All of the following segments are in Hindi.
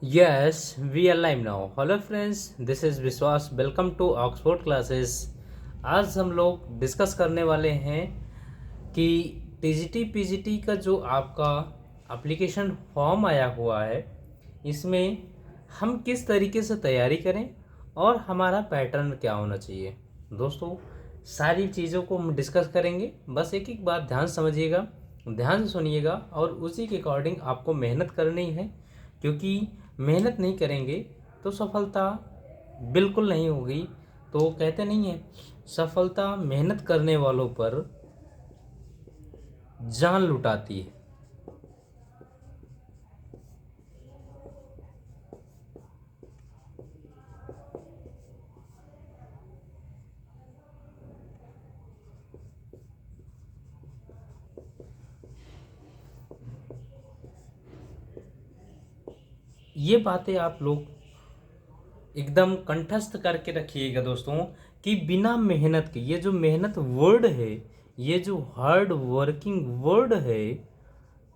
Yes, we are live now. Hello friends, this is Vishwas. Welcome to Oxford classes. आज हम लोग डिस्कस करने वाले हैं कि टीजीटी पीजीटी का जो आपका एप्लीकेशन फॉर्म आया हुआ है, इसमें हम किस तरीके से तैयारी करें और हमारा पैटर्न क्या होना चाहिए. दोस्तों, सारी चीज़ों को हम डिस्कस करेंगे. बस एक एक बात ध्यान समझिएगा, ध्यान से सुनिएगा और उसी के अकॉर्डिंग आपको मेहनत करनी है, क्योंकि मेहनत नहीं करेंगे तो सफलता बिल्कुल नहीं होगी. तो कहते नहीं है, सफलता मेहनत करने वालों पर जान लुटाती है. ये बातें आप लोग एकदम कंठस्थ करके रखिएगा दोस्तों, कि बिना मेहनत के, ये जो मेहनत वर्ड है, ये जो हार्ड वर्किंग वर्ड है,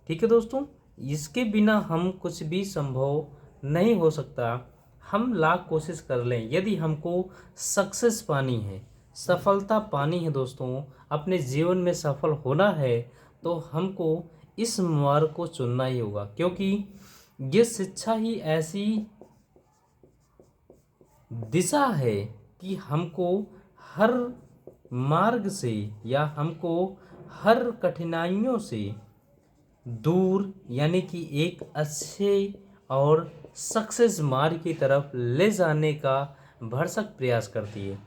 ठीक है दोस्तों, इसके बिना हम कुछ भी संभव नहीं हो सकता. हम लाख कोशिश कर लें, यदि हमको सक्सेस पानी है, सफलता पानी है दोस्तों, अपने जीवन में सफल होना है, तो हमको इस मार्ग को चुनना ही होगा. क्योंकि ये शिक्षा ही ऐसी दिशा है कि हमको हर मार्ग से या हमको हर कठिनाइयों से दूर, यानी कि एक अच्छे और सक्सेस मार्ग की तरफ ले जाने का भरसक प्रयास करती है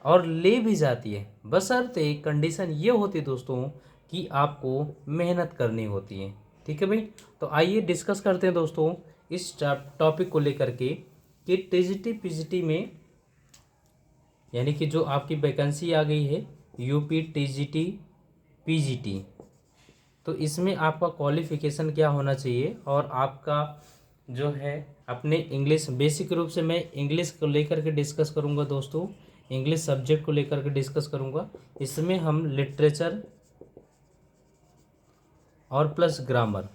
और ले भी जाती है. बशर्ते कंडीशन ये होती है दोस्तों कि आपको मेहनत करनी होती है. ठीक है भाई, तो आइए डिस्कस करते हैं दोस्तों इस टॉपिक को लेकर के कि टीजीटी पीजीटी में, यानी कि जो आपकी वैकेंसी आ गई है यूपी टीजीटी पीजीटी, तो इसमें आपका क्वालिफ़िकेशन क्या होना चाहिए और आपका जो है अपने इंग्लिश, बेसिक रूप से मैं इंग्लिश को लेकर के डिस्कस करूंगा दोस्तों, इंग्लिश सब्जेक्ट को लेकर के डिस्कस करूंगा. इसमें हम लिटरेचर और प्लस ग्रामर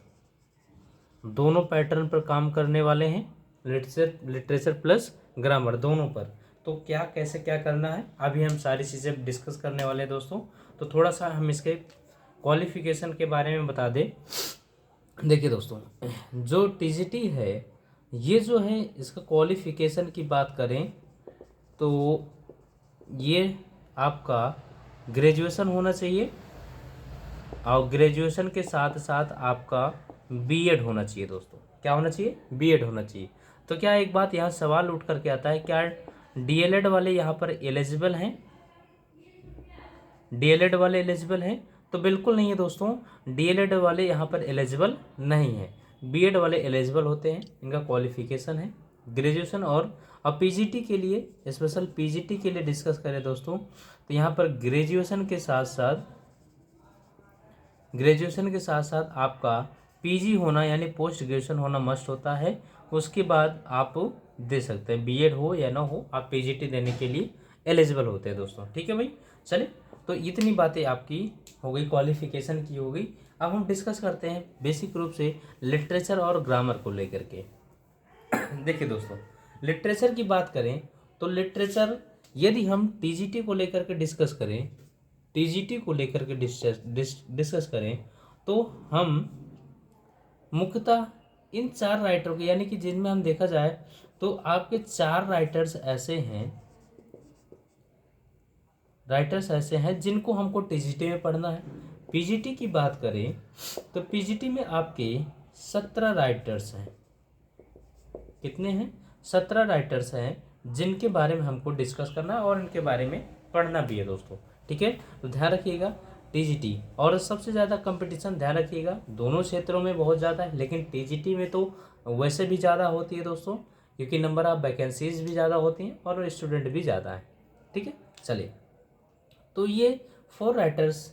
दोनों पैटर्न पर काम करने वाले हैं. लिटरेचर प्लस ग्रामर दोनों पर. तो क्या कैसे क्या करना है, अभी हम सारी चीज़ें डिस्कस करने वाले हैं दोस्तों. तो थोड़ा सा हम इसके क्वालिफ़िकेशन के बारे में बता दें. देखिए दोस्तों, जो टीजीटी है, ये जो है, इसका क्वालिफ़िकेशन की बात करें तो ये आपका ग्रेजुएशन होना चाहिए और ग्रेजुएशन के साथ साथ आपका बीएड होना चाहिए दोस्तों. क्या होना चाहिए? बीएड होना चाहिए. तो क्या एक बात यहाँ सवाल उठ करके आता है, क्या डीएलएड वाले यहाँ पर एलिजिबल हैं? डीएलएड वाले एलिजिबल हैं? तो बिल्कुल नहीं है दोस्तों, डीएलएड वाले यहाँ पर एलिजिबल नहीं है. बीएड वाले एलिजिबल होते हैं. इनका क्वालिफिकेशन है ग्रेजुएशन. और अब पीजीटी के लिए, स्पेशल पीजीटी के लिए डिस्कस करें दोस्तों, तो यहाँ पर ग्रेजुएशन के साथ साथ आपका पीजी होना, यानी पोस्ट ग्रेजुएशन होना मस्ट होता है. उसके बाद आप दे सकते हैं, बीएड हो या ना हो, आप पीजीटी देने के लिए एलिजिबल होते हैं दोस्तों. ठीक है भाई, चलिए. तो इतनी बातें आपकी हो गई, क्वालिफिकेशन की हो गई. अब हम डिस्कस करते हैं बेसिक रूप से लिटरेचर और ग्रामर को लेकर के. देखिए दोस्तों, लिटरेचर की बात करें तो लिटरेचर, यदि हम टीजीटी को लेकर के डिस्कस करें तो हम मुख्यतः इन 4 राइटरों के, यानी कि जिनमें हम देखा जाए तो आपके 4 राइटर्स ऐसे हैं जिनको हमको टीजीटी में पढ़ना है. पीजीटी की बात करें तो पीजीटी में आपके 17 राइटर्स हैं. कितने हैं? 17 राइटर्स हैं जिनके बारे में हमको डिस्कस करना है और इनके बारे में पढ़ना भी है दोस्तों. ठीक है, तो ध्यान रखिएगा टीजीटी. और सबसे ज़्यादा कंपटीशन, ध्यान रखिएगा, दोनों क्षेत्रों में बहुत ज़्यादा है, लेकिन टीजीटी में तो वैसे भी ज़्यादा होती है दोस्तों, क्योंकि नंबर ऑफ वैकेंसीज भी ज़्यादा होती हैं और स्टूडेंट भी ज़्यादा है. ठीक है, चलिए. तो ये 4 राइटर्स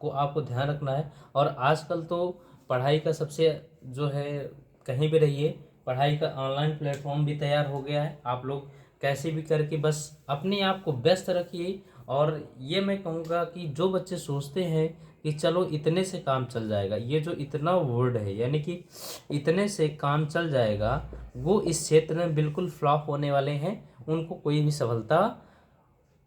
को आपको ध्यान रखना है. और आजकल तो पढ़ाई का सबसे जो है, कहीं भी रहिए, पढ़ाई का ऑनलाइन प्लेटफॉर्म भी तैयार हो गया है. आप लोग कैसे भी करके बस अपने आप को व्यस्त रखिए. और ये मैं कहूँगा कि जो बच्चे सोचते हैं कि चलो इतने से काम चल जाएगा, ये जो इतना वर्ड है यानी कि इतने से काम चल जाएगा, वो इस क्षेत्र में बिल्कुल फ्लॉप होने वाले हैं, उनको कोई भी सफलता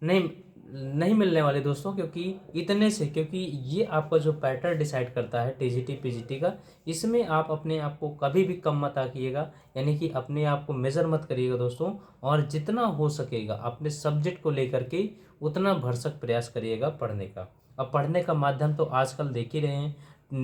नहीं नहीं मिलने वाले दोस्तों। क्योंकि इतने से, क्योंकि ये आपका जो पैटर्न डिसाइड करता है टीजीटी पीजीटी का, इसमें आप अपने आप को कभी भी कम मत आकिएगा, यानी कि अपने आप को मेज़र मत करिएगा दोस्तों। और जितना हो सकेगा अपने सब्जेक्ट को लेकर के उतना भरसक प्रयास करिएगा पढ़ने का। अब पढ़ने का माध्यम तो आजकल देख ही रहे हैं,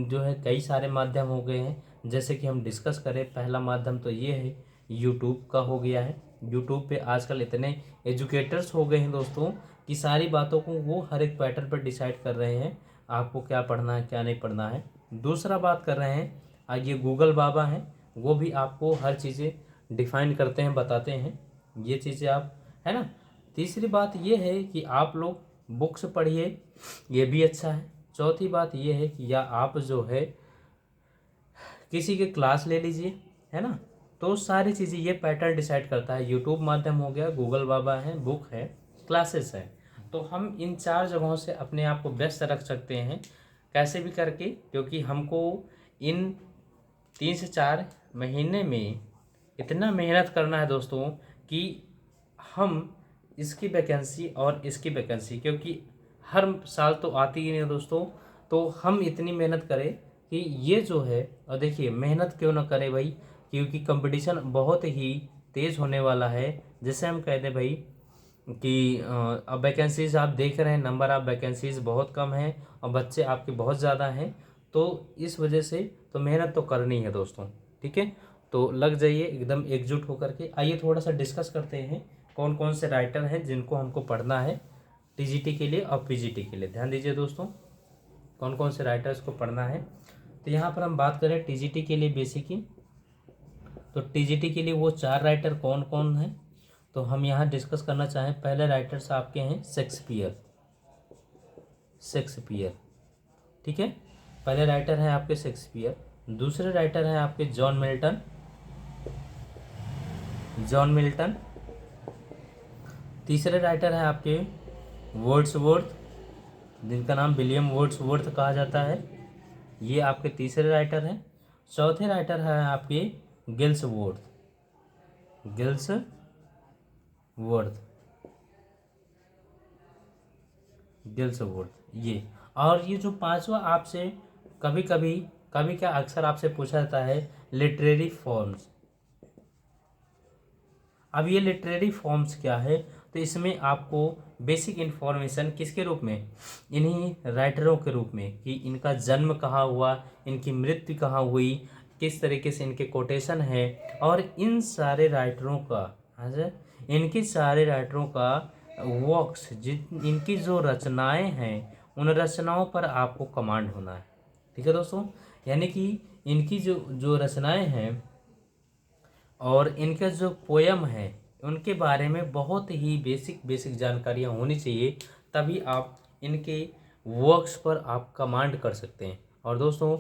जो है कई सारे माध्यम हो गए हैं। जैसे कि हम डिस्कस करें, पहला माध्यम तो ये है यूट्यूब का हो गया है। यूट्यूब पे आजकल इतने एजुकेटर्स हो गए हैं दोस्तों कि सारी बातों को वो हर एक पैटर्न पर डिसाइड कर रहे हैं, आपको क्या पढ़ना है क्या नहीं पढ़ना है। दूसरा बात कर रहे हैं, ये गूगल बाबा हैं, वो भी आपको हर चीज़ें डिफाइन करते हैं, बताते हैं ये चीज़ें आप, है ना। तीसरी बात ये है कि आप लोग बुक्स पढ़िए, ये भी अच्छा है। चौथी बात ये है कि या आप जो है किसी के क्लास ले लीजिए, है ना। तो सारी चीज़ें ये पैटर्न डिसाइड करता है। यूट्यूब माध्यम हो गया, गूगल बाबा है, बुक है, क्लासेस है। तो हम इन 4 जगहों से अपने आप को व्यस्त रख सकते हैं कैसे भी करके, क्योंकि हमको इन 3 से 4 महीने में इतना मेहनत करना है दोस्तों कि हम इसकी वैकेंसी और इसकी वैकेंसी, क्योंकि हर साल तो आती ही नहीं है दोस्तों, तो हम इतनी मेहनत करें कि ये जो है, और देखिए मेहनत क्यों ना करें भाई, क्योंकि कंपटीशन बहुत ही तेज़ होने वाला है। जैसे हम कहते हैं भाई कि अब वैकेंसीज आप देख रहे हैं, नंबर ऑफ वैकेंसीज बहुत कम है और बच्चे आपके बहुत ज़्यादा हैं, तो इस वजह से तो मेहनत तो करनी है दोस्तों, ठीक है। तो लग जाइए एकदम एकजुट होकर के। आइए थोड़ा सा डिस्कस करते हैं कौन कौन से राइटर हैं जिनको हमको पढ़ना है टीजीटी के लिए और पीजीटी के लिए। ध्यान दीजिए दोस्तों, कौन कौन से राइटर्स को पढ़ना है। तो यहाँ पर हम बात करें टीजीटी के लिए बेसिक ही, तो टीजीटी के लिए वो 4 राइटर कौन कौन हैं, तो हम यहाँ डिस्कस करना चाहें। पहले राइटर्स आपके हैं शेक्सपियर, ठीक है, पहले राइटर हैं आपके शेक्सपियर। दूसरे राइटर हैं आपके जॉन मिल्टन। तीसरे राइटर हैं आपके वर्ड्सवर्थ, जिनका नाम विलियम वर्ड्सवर्थ कहा जाता है, ये आपके तीसरे राइटर हैं। चौथे राइटर हैं आपके गिल्सवर्थ, ये। और ये जो पांचवा आपसे कभी क्या अक्सर आपसे पूछा जाता है, लिटरेरी फॉर्म्स। अब ये लिटरेरी फॉर्म्स क्या है, तो इसमें आपको बेसिक इन्फॉर्मेशन किसके रूप में, इन्हीं राइटरों के रूप में, कि इनका जन्म कहाँ हुआ, इनकी मृत्यु कहाँ हुई, किस तरीके से इनके कोटेशन है, और इन सारे राइटरों का वर्क्स, जिन इनकी जो रचनाएं हैं, उन रचनाओं पर आपको कमांड होना है, ठीक है दोस्तों। यानी कि इनकी जो रचनाएं हैं और इनका जो पोयम है, उनके बारे में बहुत ही बेसिक जानकारियाँ होनी चाहिए, तभी आप इनके वर्क्स पर आप कमांड कर सकते हैं। और दोस्तों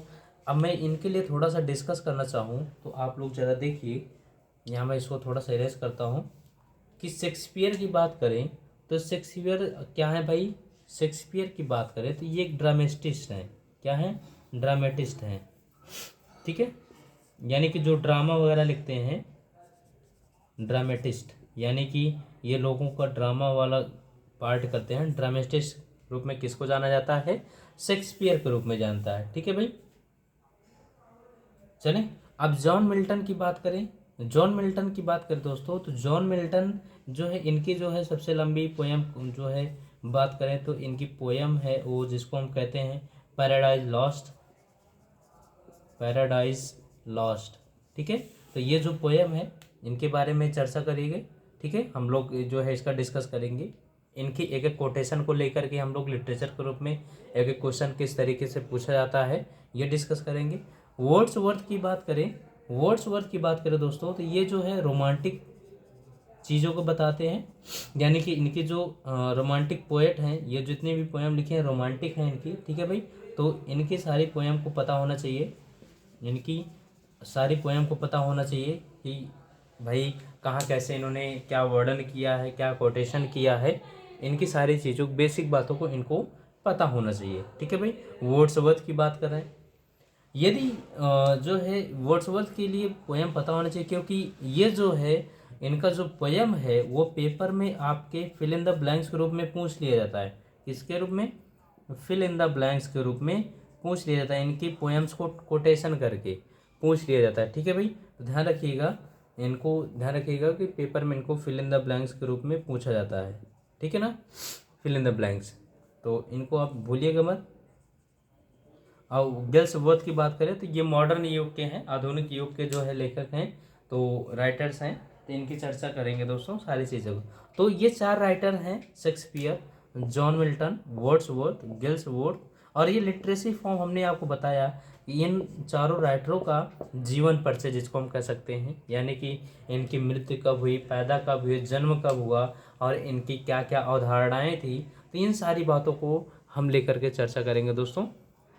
अब मैं इनके लिए थोड़ा सा डिस्कस करना चाहूँ, तो आप लोग ज़रा देखिए, यहाँ मैं इसको थोड़ा सा इरेज करता हूँ। कि शेक्सपियर की बात करें तो शेक्सपियर क्या है भाई, शेक्सपियर की बात करें तो ये एक ड्रामेटिस्ट हैं। क्या है, ड्रामेटिस्ट हैं, ठीक है, यानी कि जो ड्रामा वगैरह लिखते हैं, ड्रामेटिस्ट, यानी कि ये लोगों का ड्रामा वाला पार्ट करते हैं। ड्रामेटिस्ट रूप में किसको जाना जाता है, शेक्सपियर के रूप में जानता है, ठीक है भाई। चलें अब जॉन मिल्टन की बात करें दोस्तों, तो जॉन मिल्टन जो है, इनकी जो है सबसे लंबी पोयम जो है बात करें तो इनकी पोयम है वो, जिसको हम कहते हैं पैराडाइज लॉस्ट, ठीक है। तो ये जो पोयम है इनके बारे में चर्चा करेंगे, ठीक है। हम लोग जो है इसका डिस्कस करेंगे, इनकी एक एक कोटेशन को लेकर के हम लोग लिटरेचर के रूप में एक एक क्वेश्चन किस तरीके से पूछा जाता है ये डिस्कस करेंगे। वर्ड्सवर्थ की बात करें दोस्तों, तो ये जो है रोमांटिक चीज़ों को बताते हैं, यानी कि इनके जो रोमांटिक पोएट हैं, ये जितने भी पोएम लिखे हैं रोमांटिक हैं इनकी, ठीक है भाई। तो इनकी सारी पोएम को पता होना चाहिए, कि भाई कहाँ कैसे इन्होंने क्या वर्णन किया है, क्या कोटेशन किया है, इनकी सारी चीज़ों बेसिक बातों को इनको पता होना चाहिए। ठीक है भाई, वर्ड्सवर्थ की बात कर रहे हैं। यदि जो है वर्ड्सवर्थ के लिए पोयम पता होना चाहिए, क्योंकि ये जो है इनका जो पोयम है वो पेपर में आपके फिल इन द ब्लैंक्स के रूप में पूछ लिया जाता है। किसके रूप में? फिल इन द ब्लैंक्स के रूप में पूछ लिया जाता है। इनकी पोएम्स को कोटेशन करके पूछ लिया जाता है। ठीक है भाई, तो ध्यान रखिएगा, इनको ध्यान रखिएगा कि पेपर में इनको फिल इन द ब्लैंक्स के रूप में पूछा जाता है। ठीक है ना, फिल इन द ब्लैंक्स, तो इनको आप भूलिएगा मत। और गेल्सवर्थ की बात करें तो ये मॉडर्न युग के हैं, आधुनिक युग के जो है लेखक हैं, तो राइटर्स हैं, तो इनकी चर्चा करेंगे दोस्तों सारी चीज़ों को। तो ये 4 राइटर हैं, शेक्सपियर, जॉन मिल्टन, वर्ड्सवर्थ, गेल्सवर्थ। और ये लिटरेसी फॉर्म हमने आपको बताया कि इन चारों राइटरों का जीवन परिचय जिसको हम कह सकते हैं, यानी कि इनकी मृत्यु कब हुई, पैदा कब हुई, जन्म कब हुआ और इनकी क्या क्या अवधारणाएँ थी, तो इन सारी बातों को हम लेकर के चर्चा करेंगे दोस्तों।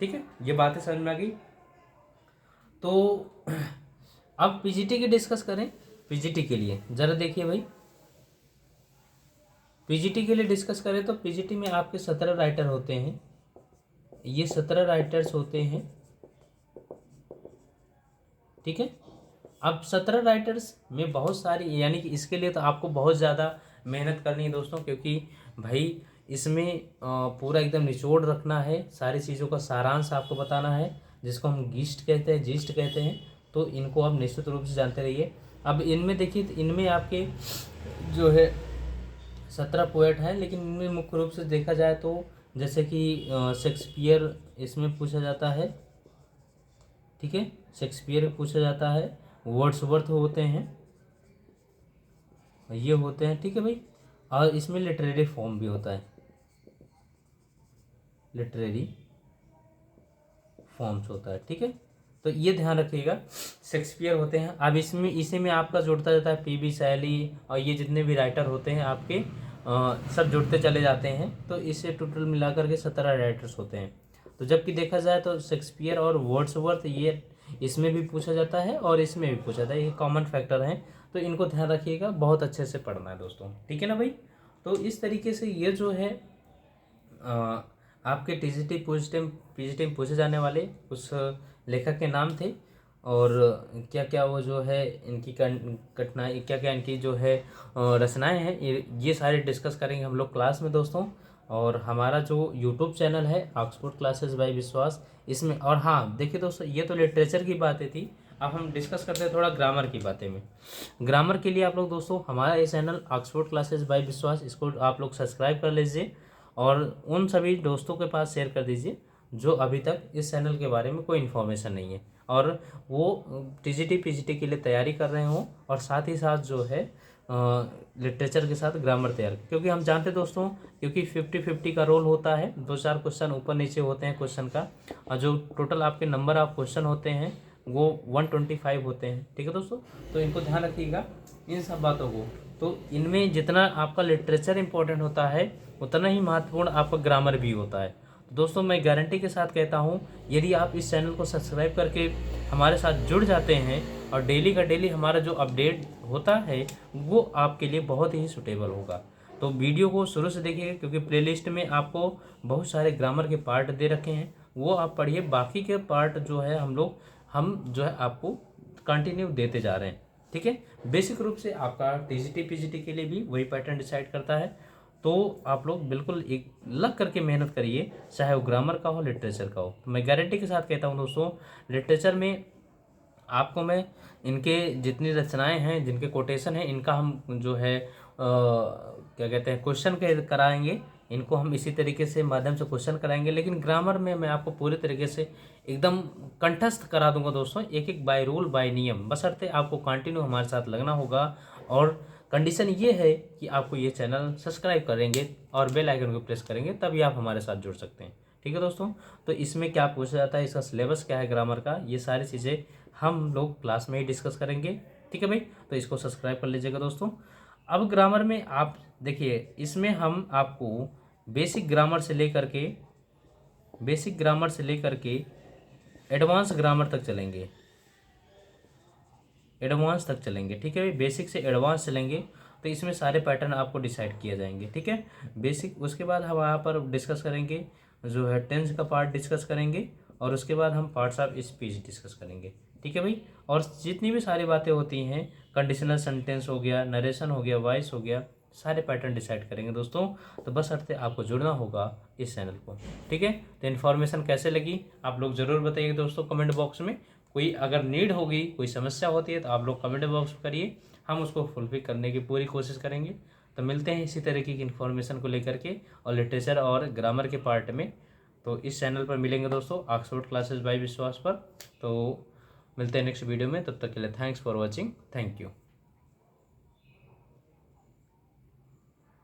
ठीक है, ये बातें समझ में आ गई। तो अब पीजीटी की डिस्कस करें। पीजीटी के लिए ज़रा देखिए भाई, पीजीटी के लिए डिस्कस करें तो पीजीटी में आपके 17 राइटर होते हैं। ये 17 राइटर्स होते हैं। ठीक है, अब 17 राइटर्स में बहुत सारी, यानी कि इसके लिए तो आपको बहुत ज़्यादा मेहनत करनी है दोस्तों, क्योंकि भाई इसमें पूरा एकदम निचोड़ रखना है, सारी चीज़ों का सारांश आपको बताना है, जिसको हम गीस्ट कहते हैं, जीस्ट कहते हैं। तो इनको आप निश्चित रूप से जानते रहिए। अब इनमें देखिए, तो इनमें आपके जो है 17 पोएट हैं, लेकिन इनमें मुख्य रूप से देखा जाए तो जैसे कि शेक्सपियर इसमें पूछा जाता है। ठीक है, शेक्सपियर पूछा जाता है, वर्ड्सवर्थ होते हैं, ये होते हैं। ठीक है भाई, और इसमें लिटरेरी फॉर्म भी होता है, लिटरेरी फॉर्म्स होता है। ठीक है, तो ये ध्यान रखिएगा, शेक्सपियर होते हैं। अब इसमें इसी में आपका जुड़ता जाता है पीबी शैली, और ये जितने भी राइटर होते हैं आपके सब जुड़ते चले जाते हैं। तो इससे टोटल मिलाकर के 17 राइटर्स होते हैं। तो जबकि देखा जाए तो शेक्सपियर और वर्ड्सवर्थ ये इसमें भी पूछा जाता है और इसमें भी पूछा जाता है, ये कॉमन फैक्टर हैं। तो इनको ध्यान रखिएगा, बहुत अच्छे से पढ़ना है दोस्तों। ठीक है ना भाई, तो इस तरीके से ये जो है आपके टीजीटी पीजीटी में पूछे जाने वाले उस लेखक के नाम थे, और क्या क्या वो जो है इनकी कठिनाई, क्या क्या इनकी जो है रचनाएं हैं, ये सारे डिस्कस करेंगे हम लोग क्लास में दोस्तों। और हमारा जो यूट्यूब चैनल है ऑक्सफोर्ड क्लासेस बाय विश्वास, इसमें, और हाँ देखिए दोस्तों, ये तो लिटरेचर की बातें थी। अब हम डिस्कस करते हैं थोड़ा ग्रामर की बातें में। ग्रामर के लिए आप लोग दोस्तों हमारा ये चैनल ऑक्सफोर्ड क्लासेस बाय विश्वास, इसको आप लोग सब्सक्राइब कर लीजिए और उन सभी दोस्तों के पास शेयर कर दीजिए जो अभी तक इस चैनल के बारे में कोई इन्फॉर्मेशन नहीं है, और वो टीजीटी पीजीटी के लिए तैयारी कर रहे हों, और साथ ही साथ जो है लिटरेचर के साथ ग्रामर तैयार, क्योंकि हम जानते हैं दोस्तों, क्योंकि 50-50 का रोल होता है, 2-4 क्वेश्चन ऊपर नीचे होते हैं क्वेश्चन का, और जो टोटल आपके नंबर ऑफ क्वेश्चन होते हैं वो 125 होते हैं। ठीक है दोस्तों, तो इनको ध्यान रखिएगा इन सब बातों को। तो इनमें जितना आपका लिटरेचर इंपॉर्टेंट होता है, उतना ही महत्वपूर्ण आपका ग्रामर भी होता है। तो दोस्तों मैं गारंटी के साथ कहता हूँ, यदि आप इस चैनल को सब्सक्राइब करके हमारे साथ जुड़ जाते हैं और डेली का डेली हमारा जो अपडेट होता है वो आपके लिए बहुत ही सूटेबल होगा। तो वीडियो को शुरू से देखिए, क्योंकि प्लेलिस्ट में आपको बहुत सारे ग्रामर के पार्ट दे रखे हैं, वो आप पढ़िए। बाकी के पार्ट जो है हम जो है आपको कंटिन्यू देते जा रहे हैं। ठीक है, बेसिक रूप से आपका टीजीटी पीजीटी के लिए भी वही पैटर्न डिसाइड करता है। तो आप लोग बिल्कुल एक लग करके मेहनत करिए, चाहे वो ग्रामर का हो, लिटरेचर का हो। तो मैं गारंटी के साथ कहता हूँ दोस्तों, लिटरेचर में आपको मैं इनके जितनी रचनाएं हैं, जिनके कोटेशन हैं, इनका हम जो है क्या कहते हैं क्वेश्चन के कराएंगे। इनको हम इसी तरीके से माध्यम से क्वेश्चन कराएंगे, लेकिन ग्रामर में मैं आपको पूरे तरीके से एकदम कंठस्थ करा दूंगा दोस्तों, एक एक बाय रूल बाय नियम, बशर्ते आपको कंटिन्यू हमारे साथ लगना होगा। और कंडीशन ये है कि आपको ये चैनल सब्सक्राइब करेंगे और बेल आइकन को प्रेस करेंगे, तभी आप हमारे साथ जुड़ सकते हैं। ठीक है दोस्तों, तो इसमें क्या पूछा जाता है, इसका सिलेबस क्या है ग्रामर का, ये सारी चीज़ें हम लोग क्लास में ही डिस्कस करेंगे। ठीक है भाई, तो इसको सब्सक्राइब कर लीजिएगा दोस्तों। अब ग्रामर में आप देखिए, इसमें हम आपको बेसिक ग्रामर से लेकर के एडवांस ग्रामर तक चलेंगे, एडवांस तक चलेंगे। ठीक है भाई, बेसिक से एडवांस चलेंगे, तो इसमें सारे पैटर्न आपको डिसाइड किए जाएंगे। ठीक है, बेसिक, उसके बाद हम वहाँ पर डिस्कस करेंगे जो है टेंस का पार्ट डिस्कस करेंगे और उसके बाद हम पार्ट्स ऑफ स्पीच डिस्कस करेंगे। ठीक है भाई। और जितनी भी सारी बातें होती हैं, कंडीशनल सेंटेंस हो गया, नरेशन हो गया, वॉइस हो गया, सारे पैटर्न डिसाइड करेंगे दोस्तों। तो बस अर्थ आपको जुड़ना होगा इस चैनल को। ठीक है। तो इन्फॉर्मेशन कैसे लगी आप लोग ज़रूर बताइए दोस्तों कमेंट बॉक्स में। कोई अगर नीड होगी, कोई समस्या होती है तो आप लोग कमेंट बॉक्स में करिए, हम उसको फुलफिल करने की पूरी कोशिश करेंगे। तो मिलते हैं इसी तरीके की इन्फॉर्मेशन को लेकर के और लिटरेचर और ग्रामर के पार्ट में। तो इस चैनल पर मिलेंगे दोस्तों, ऑक्सफोर्ड क्लासेस बाय विश्वास पर। तो मिलते हैं नेक्स्ट वीडियो में, तब तक के लिए thanks for watching. Thank you.